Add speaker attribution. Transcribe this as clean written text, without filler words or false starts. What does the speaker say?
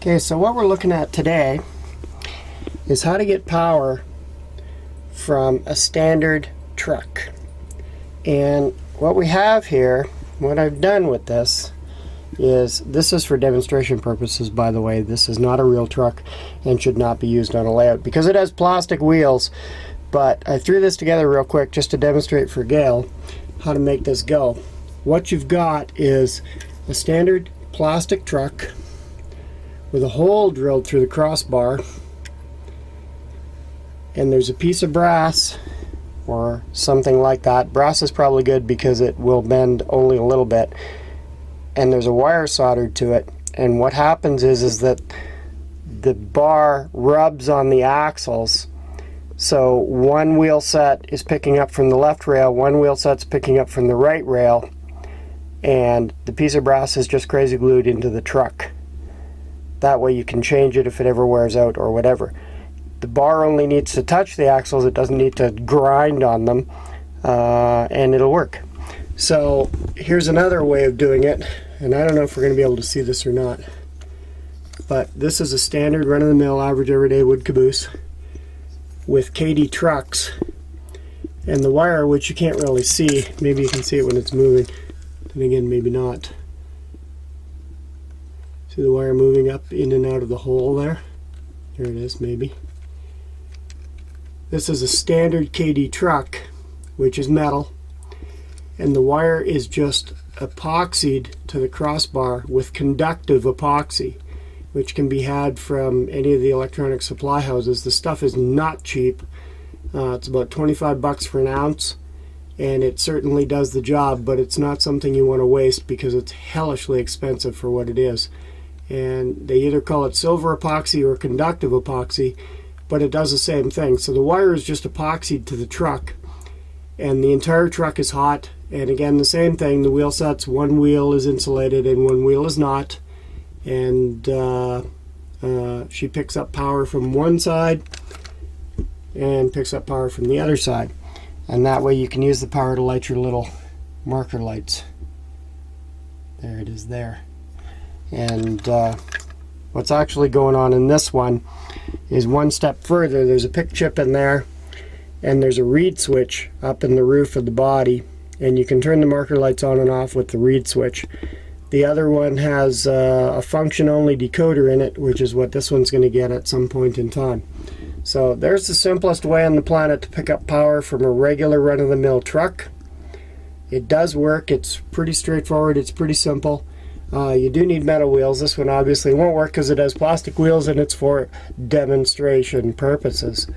Speaker 1: Okay, so what we're looking at today is how to get power from a standard truck. And what we have here, what I've done with this is for demonstration purposes, by the way. This is not a real truck and should not be used on a layout because it has plastic wheels. But I threw this together real quick just to demonstrate for Gail how to make this go. What you've got is a standard plastic truck with a hole drilled through the crossbar, and there's a piece of brass or something like that. Brass is probably good because it will bend only a little bit, and there's a wire soldered to it. And what happens is that the bar rubs on the axles, so one wheel set is picking up from the left rail, one wheel set's picking up from the right rail, and the piece of brass is just crazy glued into the truck. That way you can change it if it ever wears out or whatever. The bar only needs to touch the axles, it doesn't need to grind on them, and it'll work. So here's another way of doing it, and I don't know if we're going to be able to see this or not, but this is a standard run-of-the-mill average everyday wood caboose with KD trucks, and the wire, which you can't really see, maybe you can see it when it's moving, then again maybe not. See the wire moving up in and out of the hole there? There it is, maybe. This is a standard KD truck, which is metal, and the wire is just epoxied to the crossbar with conductive epoxy, which can be had from any of the electronic supply houses. The stuff is not cheap. It's about 25 bucks for an ounce, and it certainly does the job, but it's not something you want to waste because it's hellishly expensive for what it is. And they either call it silver epoxy or conductive epoxy, but it does the same thing. So the wire is just epoxied to the truck, and the entire truck is hot. And again, the same thing, the wheel sets, one wheel is insulated and one wheel is not. And she picks up power from one side and picks up power from the other side. And that way you can use the power to light your little marker lights. There it is there. And what's actually going on in this one is one step further. There's a pick chip in there, and there's a reed switch up in the roof of the body, and you can turn the marker lights on and off with the reed switch. The other one has a function-only decoder in it, which is what this one's going to get at some point in time. So there's the simplest way on the planet to pick up power from a regular run-of-the-mill truck. It does work. It's pretty straightforward. It's pretty simple. You do need metal wheels. This one obviously won't work because it has plastic wheels and it's for demonstration purposes.